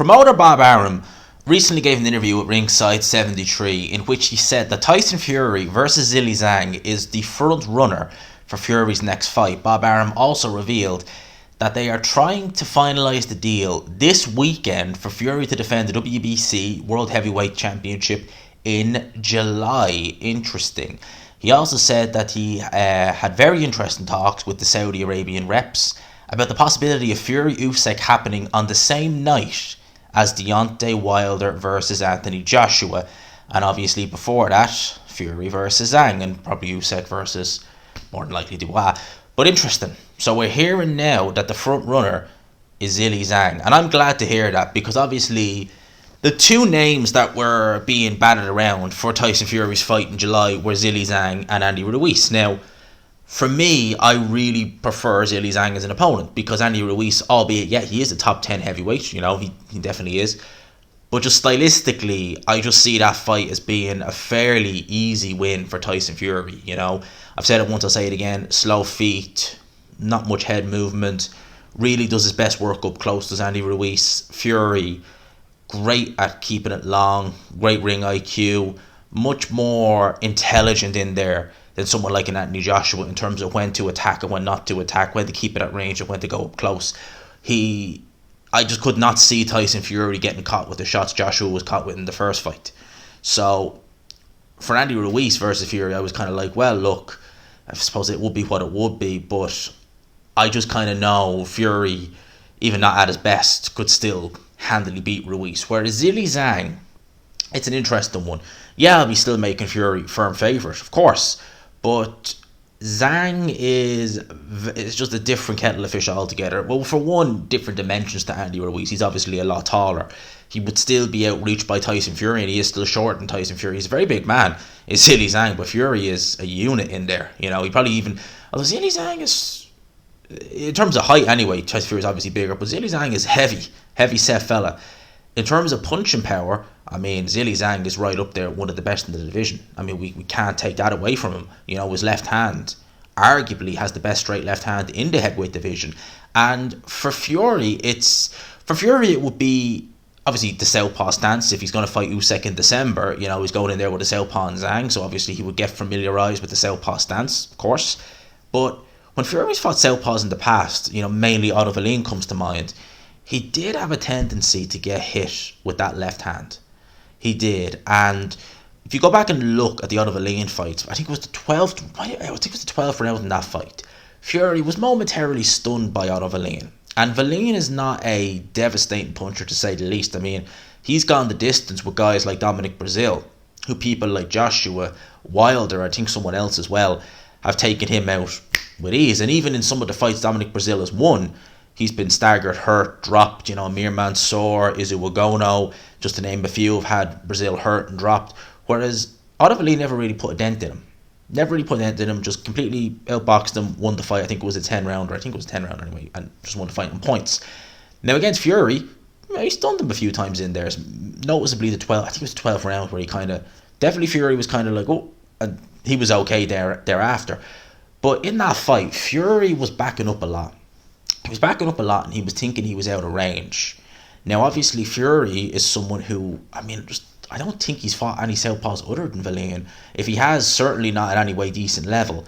Promoter Bob Arum recently gave an interview with Ringside 73 in which he said that Tyson Fury versus Zhilei Zhang is the front runner for Fury's next fight. Bob Arum also revealed that they are trying to finalise the deal this weekend for Fury to defend the WBC World Heavyweight Championship in July. Interesting. He also said that he had very interesting talks with the Saudi Arabian reps about the possibility of Fury Usyk happening on the same night as Deontay Wilder versus Anthony Joshua, and obviously before that, Fury versus Zhang, and probably Usyk versus, more than likely, Dubois. But interesting. So we're hearing now that the front runner is Zhilei Zhang, and I'm glad to hear that, because obviously the two names that were being batted around for Tyson Fury's fight in July were Zhilei Zhang and Andy Ruiz. Now, for me, I really prefer Zhilei Zhang as an opponent, because Andy Ruiz, albeit, yeah, he is a top 10 heavyweight, he definitely is. But just stylistically, I just see that fight as being a fairly easy win for Tyson Fury, I've said it once, I'll say it again, slow feet, not much head movement, really does his best work up close, does Andy Ruiz. Fury, great at keeping it long, great ring IQ, much more intelligent in there than someone like an Anthony Joshua in terms of when to attack and when not to attack, when to keep it at range and when to go up close. I just could not see Tyson Fury getting caught with the shots Joshua was caught with in the first fight. So for Andy Ruiz versus Fury, I was kind of like, well, look, I suppose it would be what it would be, but I just kind of know Fury, even not at his best, could still handily beat Ruiz. Whereas Zhilei Zhang, it's an interesting one. Yeah, I'll be still making Fury firm favourite, of course, but Zhang is just a different kettle of fish altogether. Well, for one, different dimensions to Andy Ruiz. He's obviously a lot taller. He would still be outreached by Tyson Fury, and he is still shorter than Tyson Fury. He's a very big man, is Zhilei Zhang, but Fury is a unit in there. He probably even, although Zhilei Zhang is, in terms of height anyway, Tyson Fury is obviously bigger, but Zhilei Zhang is heavy set fella. In terms of punching power, Zhilei Zhang is right up there, one of the best in the division. We can't take that away from him. His left hand arguably has the best straight left hand in the heavyweight division. And for Fury, it would be obviously the southpaw stance. If he's going to fight Usyk in December, he's going in there with a southpaw and Zhang, so obviously he would get familiarised with the southpaw stance, of course. But when Fury's fought southpaws in the past, mainly Otto Wallin comes to mind, he did have a tendency to get hit with that left hand. He did. And if you go back and look at the Otto Wallin fight, I think it was the 12th round in that fight, Fury was momentarily stunned by Otto Wallin. And Wallin is not a devastating puncher, to say the least. He's gone the distance with guys like Dominic Breazeale, who people like Joshua, Wilder, I think someone else as well, have taken him out with ease. And even in some of the fights Dominic Breazeale has won, he's been staggered, hurt, dropped. Amir Mansour, Izu Wagono, just to name a few, have had Breazeale hurt and dropped. Whereas Otto Wallin never really put a dent in him. Just completely outboxed him, won the fight. I think it was a 10 rounder. Anyway, and just won the fight in points. Now against Fury, he stunned him a few times in there. Noticeably the 12th, I think it was the 12th round where he definitely Fury was kind of like, oh, and he was okay thereafter. But in that fight, Fury was backing up a lot. And he was thinking he was out of range. Now, obviously, Fury is someone who, I don't think he's fought any southpaws other than Wallin. If he has, certainly not at any way decent level.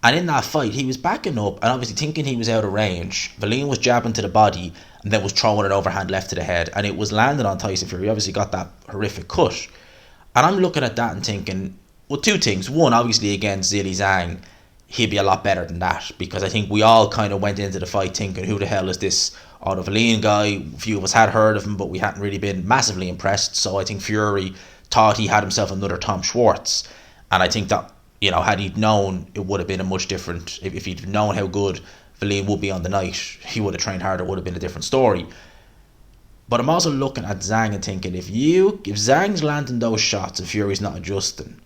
And in that fight, he was backing up and obviously thinking he was out of range. Wallin was jabbing to the body and then was throwing an overhand left to the head. And it was landing on Tyson Fury. He obviously got that horrific cut. And I'm looking at that and thinking, well, two things. One, obviously, against Zhilei Zhang, he'd be a lot better than that, because I think we all kind of went into the fight thinking, who the hell is this Otto Wallin guy? A few of us had heard of him, but we hadn't really been massively impressed. So I think Fury thought he had himself another Tom Schwartz, and I think that, had he known, it would have been a much different, if he'd known how good Wallin would be on the night, he would have trained harder, would have been a different story. But I'm also looking at Zhang and thinking, if Zhang's landing those shots and Fury's not adjusting,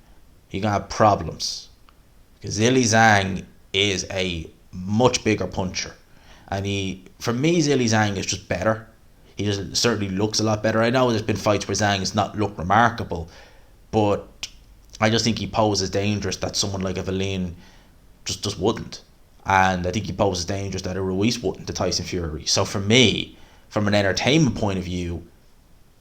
you're going to have problems. Because Zhilei Zhang is a much bigger puncher. And for me, Zhilei Zhang is just better. He certainly looks a lot better. I know there's been fights where Zhang has not looked remarkable, but I just think he poses dangerous that someone like a Wallin just wouldn't. And I think he poses dangerous that a Ruiz wouldn't to Tyson Fury. So for me, from an entertainment point of view,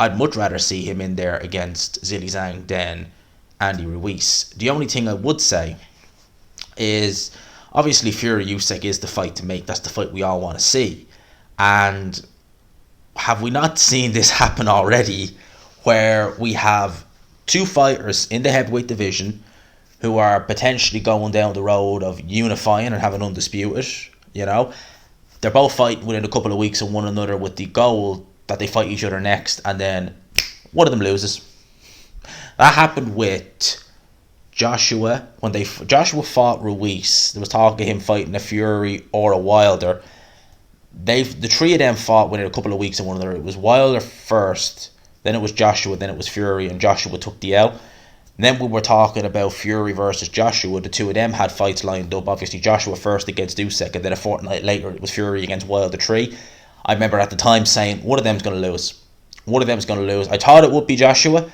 I'd much rather see him in there against Zhilei Zhang than Andy Ruiz. The only thing I would say is, obviously Fury Usyk is the fight to make. That's the fight we all want to see. And have we not seen this happen already, where we have two fighters in the heavyweight division who are potentially going down the road of unifying and having undisputed, you know? They're both fighting within a couple of weeks of one another with the goal that they fight each other next, and then one of them loses. That happened with Joshua. When Joshua fought Ruiz, there was talk of him fighting a Fury or a Wilder. The three of them fought within a couple of weeks of one another. It was Wilder first, then it was Joshua, then it was Fury, and Joshua took the L. And then we were talking about Fury versus Joshua. The two of them had fights lined up. Obviously, Joshua first against Usyk, and then a fortnight later it was Fury against Wilder 3. I remember at the time saying, one of them's going to lose. One of them's going to lose. I thought it would be Joshua,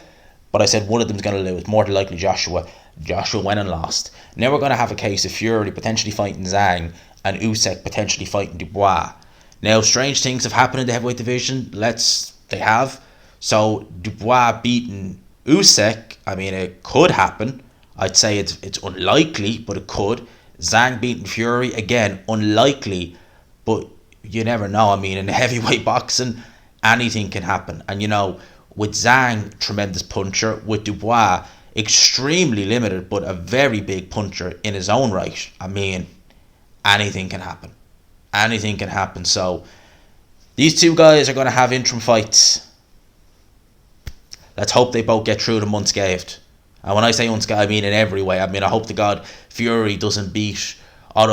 but I said one of them's going to lose. More than likely Joshua. Joshua went and lost. Now we're going to have a case of Fury potentially fighting Zhang and Usyk potentially fighting Dubois. Now, strange things have happened in the heavyweight division. They have. So, Dubois beating Usyk, I mean, it could happen. I'd say it's unlikely, but it could. Zhang beating Fury, again, unlikely, but you never know. I mean, in heavyweight boxing, anything can happen. And, you know, with Zhang, tremendous puncher. With Dubois, extremely limited, but a very big puncher in his own right. I mean, anything can happen. Anything can happen. So, these two guys are going to have interim fights. Let's hope they both get through them unscathed. And when I say unscathed, I mean in every way. I mean, I hope to God Fury doesn't beat I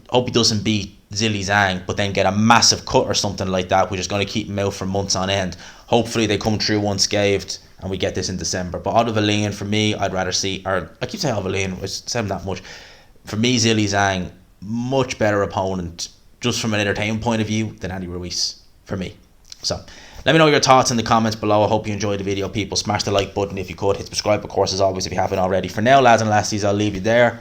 hope he doesn't beat Zhilei Zhang, but then get a massive cut or something like that, which is going to keep him out for months on end. Hopefully they come through unscathed and we get this in December. But out of Valine, for me, I'd rather see, or I keep saying out of Valine, I said him that much. For me, Zhilei Zhang, much better opponent, just from an entertainment point of view, than Andy Ruiz, for me. So, let me know your thoughts in the comments below. I hope you enjoyed the video, people. Smash the like button if you could. Hit subscribe, of course, as always, if you haven't already. For now, lads and lassies, I'll leave you there.